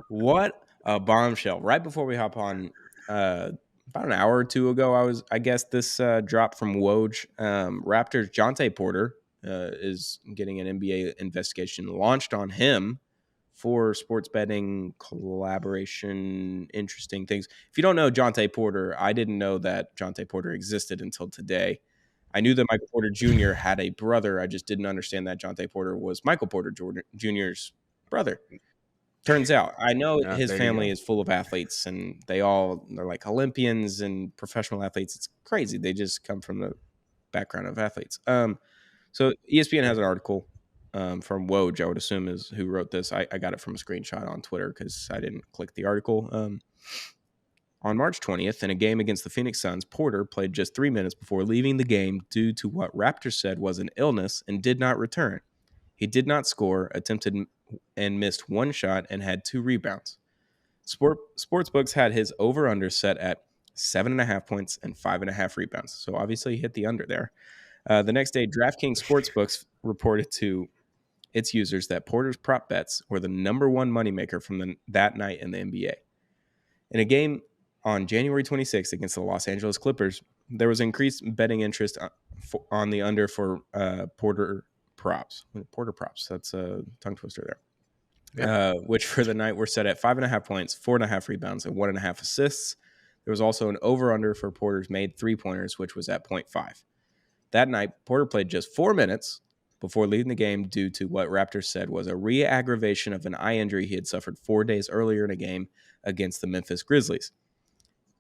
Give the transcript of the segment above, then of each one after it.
What a bombshell! Right before we hop on, about an hour or two ago, I guess this dropped from Woj. Raptors Jonte Porter is getting an NBA investigation launched on him for sports betting collaboration, interesting things. If you don't know Jonte Porter, I didn't know that Jonte Porter existed until today. I knew that Michael Porter Jr. had a brother. I just didn't understand that Jonte Porter was Michael Porter Jr.'s brother. Turns out, I know Yeah, his there you family go. is full of athletes, and they're like Olympians and professional athletes. It's crazy. They just come from the background of athletes. So ESPN has an article from Woj, I would assume is who wrote this. I got it from a screenshot on Twitter because I didn't click the article. On March 20th, in a game against the Phoenix Suns, Porter played just 3 minutes before leaving the game due to what Raptors said was an illness and did not return. He did not score, attempted and missed one shot, and had 2 rebounds. Sportsbooks had his over-under set at 7.5 points and 5.5 rebounds. So obviously he hit the under there. The next day, DraftKings Sportsbooks reported to its users that Porter's prop bets were the number one moneymaker from that night in the NBA. In a game on January 26th against the Los Angeles Clippers, there was increased betting interest on the under for Porter props. Porter props. That's a tongue twister there. Yeah. Which for the night were set at 5.5 points, 4.5 rebounds, and 1.5 assists. There was also an over-under for Porter's made 3-pointers, which was at 0.5. That night, Porter played just 4 minutes before leaving the game due to what Raptors said was a re-aggravation of an eye injury he had suffered 4 days earlier in a game against the Memphis Grizzlies.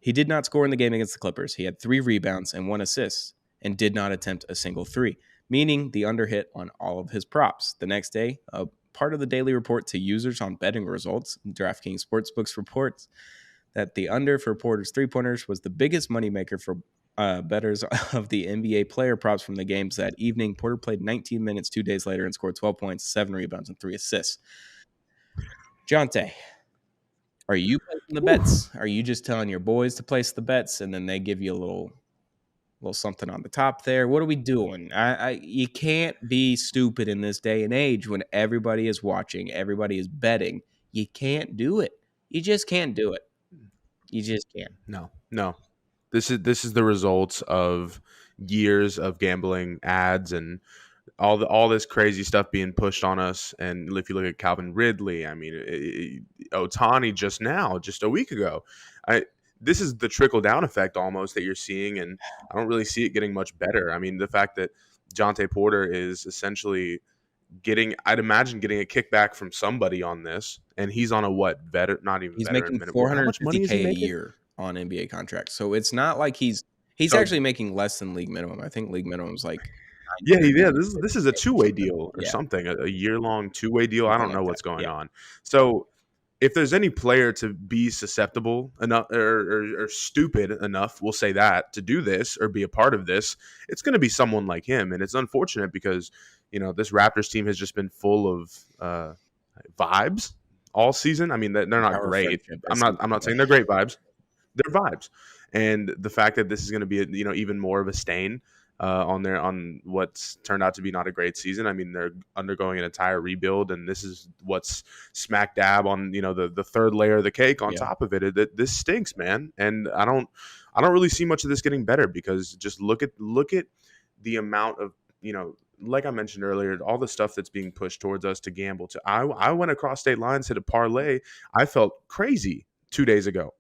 He did not score in the game against the Clippers. He had 3 rebounds and 1 assist and did not attempt a single three, meaning the under hit on all of his props. The next day, part of the daily report to users on betting results, DraftKings Sportsbooks reports that the under for Porter's 3-pointers was the biggest moneymaker for bettors of the NBA player props from the games that evening. Porter played 19 minutes 2 days later and scored 12 points, 7 rebounds, and 3 assists. Jonte, are you placing the bets? Are you just telling your boys to place the bets and then they give you a little something on the top there? What are we doing? You can't be stupid in this day and age when everybody is watching, everybody is betting. You can't do it. You just can't do it. You just can't. No. This is the results of years of gambling ads and all this crazy stuff being pushed on us. And if you look at Calvin Ridley, I mean, Ohtani just a week ago, this is the trickle down effect almost that you're seeing, and I don't really see it getting much better. I mean, the fact that Jonte Porter is essentially I'd imagine getting a kickback from somebody on this, and he's on a not even He's veteran making minimum. How much money is he $450K a making? year on NBA contracts. So it's not like he's Oh, actually making less than league minimum. I think league minimum is like yeah. This is a two-way deal or yeah. something, a year-long two-way deal. I Something don't know like what's that. going Yeah. on. So if there's any player to be susceptible enough or stupid enough, we'll say that, to do this or be a part of this, it's going to be someone like him. And it's unfortunate because, this Raptors team has just been full of vibes all season. I mean, they're not Power great. friendship, I'm not saying they're great vibes. They're vibes. And the fact that this is going to be, even more of a stain on what's turned out to be not a great season. I mean, they're undergoing an entire rebuild, and this is what's smack dab on the third layer of the cake on top of it. This stinks, man, and I don't really see much of this getting better because just look at the amount of like I mentioned earlier, all the stuff that's being pushed towards us to gamble. I went across state lines, hit a parlay. I felt crazy 2 days ago.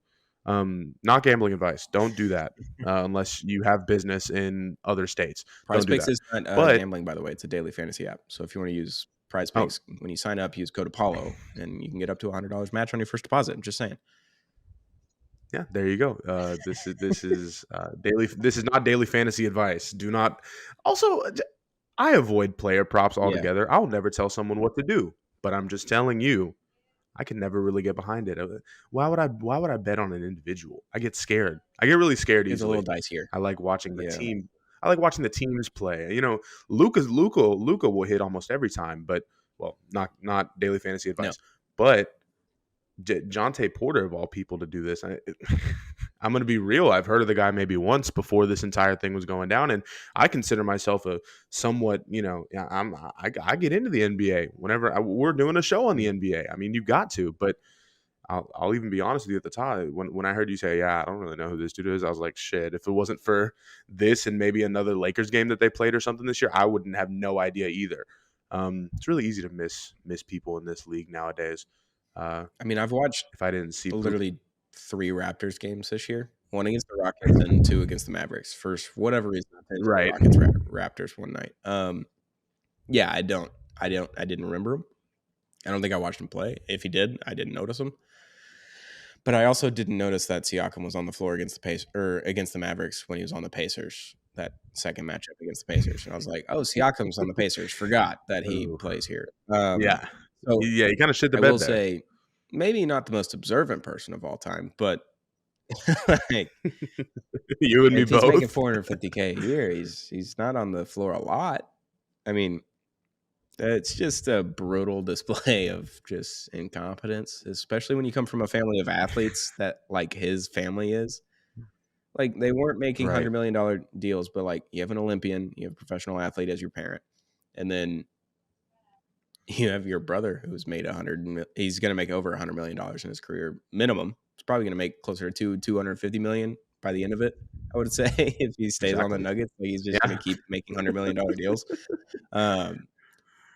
Not gambling advice. Don't do that unless you have business in other states. Don't do PrizePicks that. is not But gambling, by the way. It's a daily fantasy app. So if you want to use PrizePicks, when you sign up, use code Apollo, and you can get up to $100 match on your first deposit. I'm just saying. Yeah, there you go. This is daily. This is not daily fantasy advice. Do not. Also, I avoid player props altogether. I'll never tell someone what to do, but I'm just telling you, I can never really get behind it. Why would I bet on an individual? I get scared. I get really scared easily. It's a little dicier. I like watching the team. I like watching the teams play. Luka will hit almost every time, but not daily fantasy advice. No. But Jonte Porter, of all people, to do this, I'm going to be real. I've heard of the guy maybe once before this entire thing was going down, and I consider myself a somewhat, I get into the NBA whenever we're doing a show on the NBA. I mean, you got to, but I'll even be honest with you at the time. When I heard you say, yeah, I don't really know who this dude is, I was like, shit, if it wasn't for this and maybe another Lakers game that they played or something this year, I wouldn't have no idea either. It's really easy to miss people in this league nowadays. I mean, I've watched If I didn't see literally 3 Raptors games this year, 1 against the Rockets and 2 against the Mavericks. For whatever reason, I paid for the right, Rockets Raptors one night. Yeah, I didn't remember him. I don't think I watched him play. If he did, I didn't notice him. But I also didn't notice that Siakam was on the floor against the Mavericks when he was on the Pacers. That second matchup against the Pacers, and I was like, "Oh, Siakam's on the Pacers." Forgot that he Ooh. plays here. Yeah, So yeah, he kind of shit the I bed will there. say, maybe not the most observant person of all time, but like, you and me if he's making both. $450K a year, he's not on the floor a lot. I mean, it's just a brutal display of just incompetence, especially when you come from a family of athletes that like his family is. Like, they weren't making Right. $100 million deals, but like, you have an Olympian, you have a professional athlete as your parent, and then you have your brother who's made he's going to make over $100 million in his career minimum. He's probably going to make closer to $250 million by the end of it, I would say, if he stays on the Exactly. Nuggets. Like, he's just Yeah. going to keep making $100 million deals.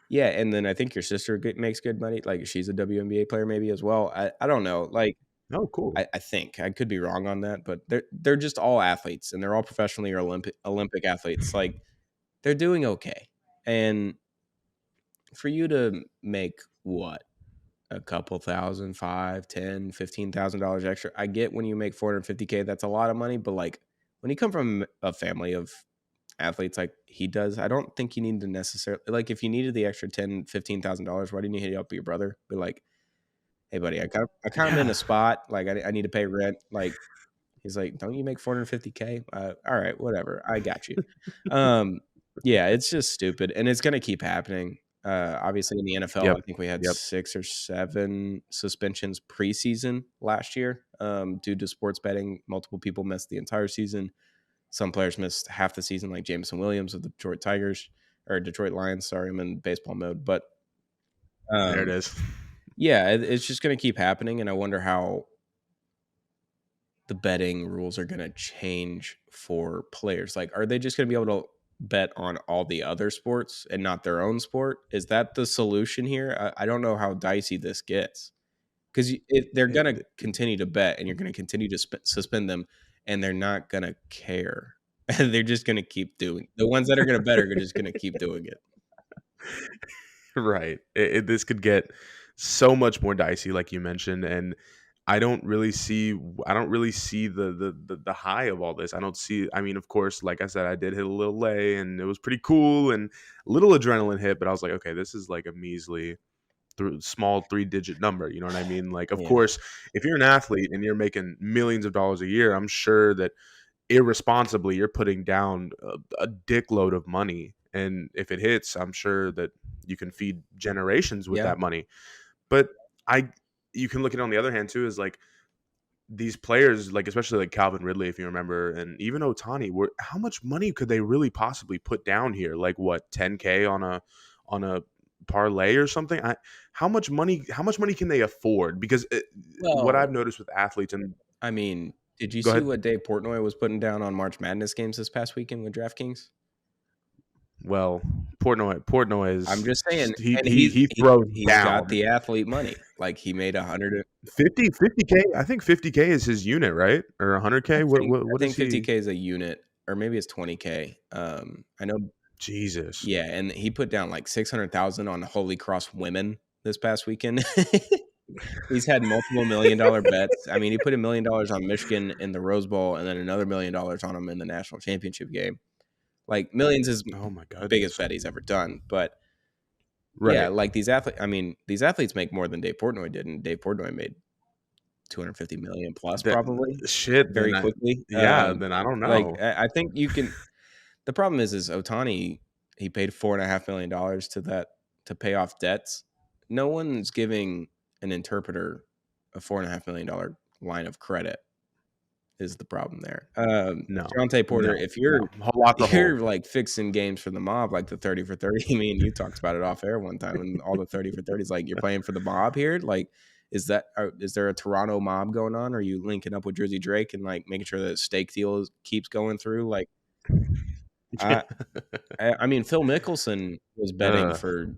Yeah, and then I think your sister makes good money. Like, she's a WNBA player maybe as well. I don't know. Like, Oh, cool. I think I could be wrong on that, but they're just all athletes, and they're all professionally or Olympic athletes. Like, they're doing okay. And for you to make what, a couple thousand, $5, $10, $15,000 extra. I get when you make $450K, that's a lot of money, but like, when you come from a family of athletes like he does, I don't think you need to necessarily, like, if you needed the extra $10,000, $15,000, why didn't you hit up your brother? Be like, hey buddy, I kind of in a spot, like, I need to pay rent. Like, he's like, don't you make 450K? All right, whatever, I got you. Yeah, it's just stupid, and it's gonna keep happening. Obviously, in the NFL, Yep. I think we had Yep. 6 or 7 suspensions preseason last year, due to sports betting. Multiple people missed the entire season. Some players missed half the season, like Jameson Williams of the Detroit Lions. Sorry, I'm in baseball mode, but There it is. yeah, it's just going to keep happening, and I wonder how the betting rules are going to change for players. Like, are they just going to be able to bet on all the other sports and not their own sport? Is that the solution here? I don't know how dicey this gets, because they're going to continue to bet, and you're going to continue to suspend them, and they're not going to care. They're just going to keep doing. The ones that are going to bet are just going to keep doing it. Right. This could get so much more dicey, like you mentioned, and I don't really see the high of all this. I don't see. I mean, of course, like I said, I did hit a little lay, and it was pretty cool, and a little adrenaline hit. But I was like, okay, this is like a measly, small 3-digit number. You know what I mean? Like, of Yeah. course, if you're an athlete and you're making millions of dollars a year, I'm sure that irresponsibly you're putting down a dickload of money, and if it hits, I'm sure that you can feed generations with Yeah. that money. But you can look at it on the other hand too, is like these players, like especially like Calvin Ridley, if you remember, and even Otani, how much money could they really possibly put down here? Like, what, 10K on a parlay or something? How much money can they afford? Because what I've noticed with athletes, and I mean, did you go see ahead. what Dave Portnoy was putting down on March Madness games this past weekend with DraftKings? Well, Portnoy is. I'm just saying, he and he throws he's down got the athlete money. Like, he made 100. 50K. I think 50K is his unit, right? Or 100K. I What think is he? 50K is a unit, or maybe it's 20K. I know. Jesus. Yeah, and he put down like 600,000 on Holy Cross women this past weekend. He's had multiple $1 million bets. I mean, he put $1 million on Michigan in the Rose Bowl, and then another $1 million on them in the national championship game. Like, millions is Oh my god. biggest bet he's ever done. But Right. yeah, like, these athletes. I mean, these athletes make more than Dave Portnoy did, and Dave Portnoy made 250 million plus probably Shit. very quickly. Then I don't know. Like, I think you can. The problem is Otani. He paid $4.5 million to pay off debts. No one's giving an interpreter a $4.5 million line of credit. Is the problem there? No. Jonte Porter, if you're like fixing games for the mob, like the 30 for 30, I mean, you talked about it off air one time, and all the 30 for 30s, like, you're playing for the mob here. Like, is there a Toronto mob going on? Are you linking up with Jersey Drake and like making sure that the steak deal keeps going through? Like, I I mean, Phil Mickelson was betting uh, for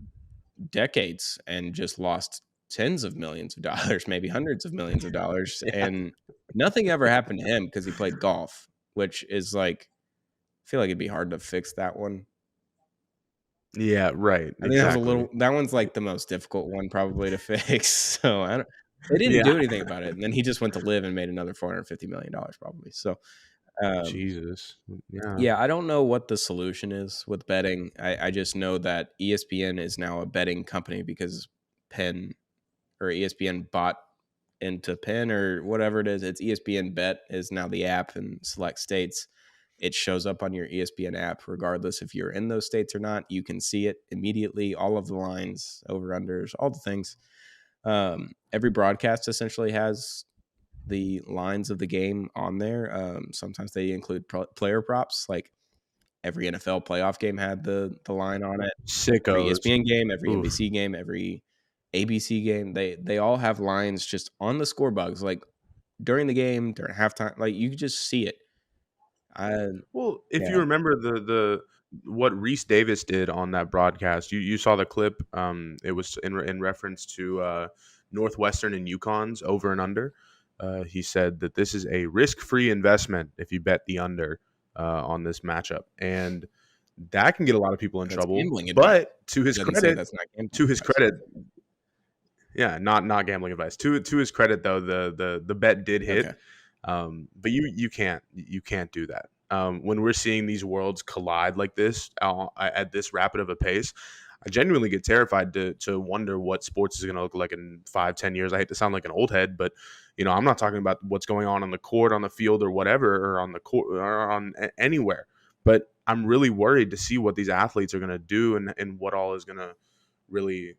decades and just lost tens of millions of dollars, maybe hundreds of millions of dollars, yeah, and nothing ever happened to him because he played golf, which is like I feel like it'd be hard to fix that one. yeah, right, I think exactly. that one's like the most difficult one probably to fix. So I don't. They didn't Yeah, do anything about it, and then he just went to live and made another $450 million probably. So Jesus, yeah, yeah, I don't know what the solution is with betting. I just know that ESPN is now a betting company because Penn or ESPN bought into Penn or whatever it is. It's ESPN Bet is now the app in select states. It shows up on your ESPN app, regardless if you're in those states or not. You can see it immediately, all of the lines, over unders, all the things. Every broadcast essentially has the lines of the game on there. Sometimes they include player props, like every NFL playoff game had the line on it. Every sickos. ESPN game, every Oof. NBC game, every ABC game, they all have lines just on the score bugs, like during the game, during halftime. Like you could just see it. I Well, if you Yeah, remember the what Reese Davis did on that broadcast, you saw the clip. It was in reference to Northwestern and UConn's over and under. He said that this is a risk-free investment if you bet the under on this matchup, and that can get a lot of people in that's trouble. gambling advice. But It doesn't say that's not gambling to his advice. credit, yeah, not gambling advice. To his credit, though, the bet did hit. Okay, But you can't do that. When we're seeing these worlds collide like this at this rapid of a pace, I genuinely get terrified to wonder what sports is going to look like in 5-10 years. I hate to sound like an old head, but I'm not talking about what's going on the court, on the field, or whatever, or on the court, or anywhere. But I'm really worried to see what these athletes are going to do, and what all is going to really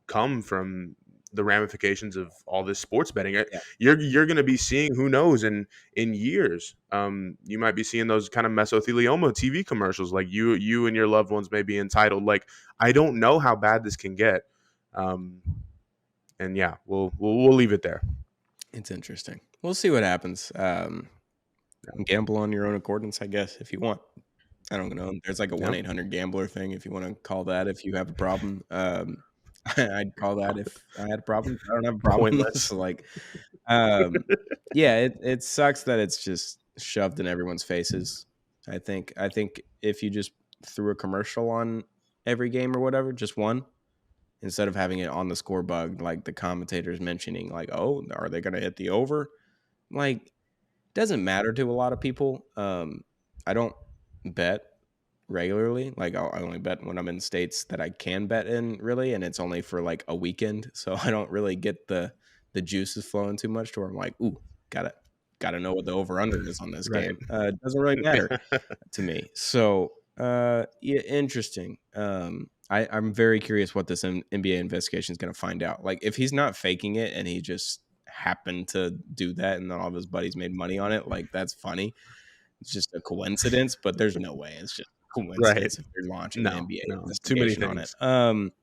come from the ramifications of all this sports betting. yeah, You're going to be seeing, who knows, in years. You might be seeing those kind of mesothelioma TV commercials, like you and your loved ones may be entitled. Like, I don't know how bad this can get. Um, and yeah, we'll leave it there. it's interesting. We'll see what happens. Gamble on your own accordance, I guess, if you want. I don't know. There's like a Yep. 1-800 gambler thing if you want to call that if you have a problem. I'd call that if I had a problem. I don't have a problem. Pointless. So like, um, yeah, it sucks that it's just shoved in everyone's faces. I think if you just threw a commercial on every game or whatever, just one, instead of having it on the score bug, like the commentators mentioning, like, oh, are they going to hit the over? Like, doesn't matter to a lot of people. I don't bet regularly. Like I only bet when I'm in states that I can bet in, really, and it's only for like a weekend. So I don't really get the juices flowing too much to where I'm like, ooh, gotta know what the over under is on this Right. game. It doesn't really matter to me. So yeah, interesting. I'm very curious what this NBA investigation is going to find out. Like if he's not faking it and he just happened to do that and then all of his buddies made money on it, like that's funny. It's just a coincidence, but there's no way it's just a Right. coincidence if you're launching an No, NBA no, too many investigation on it. things.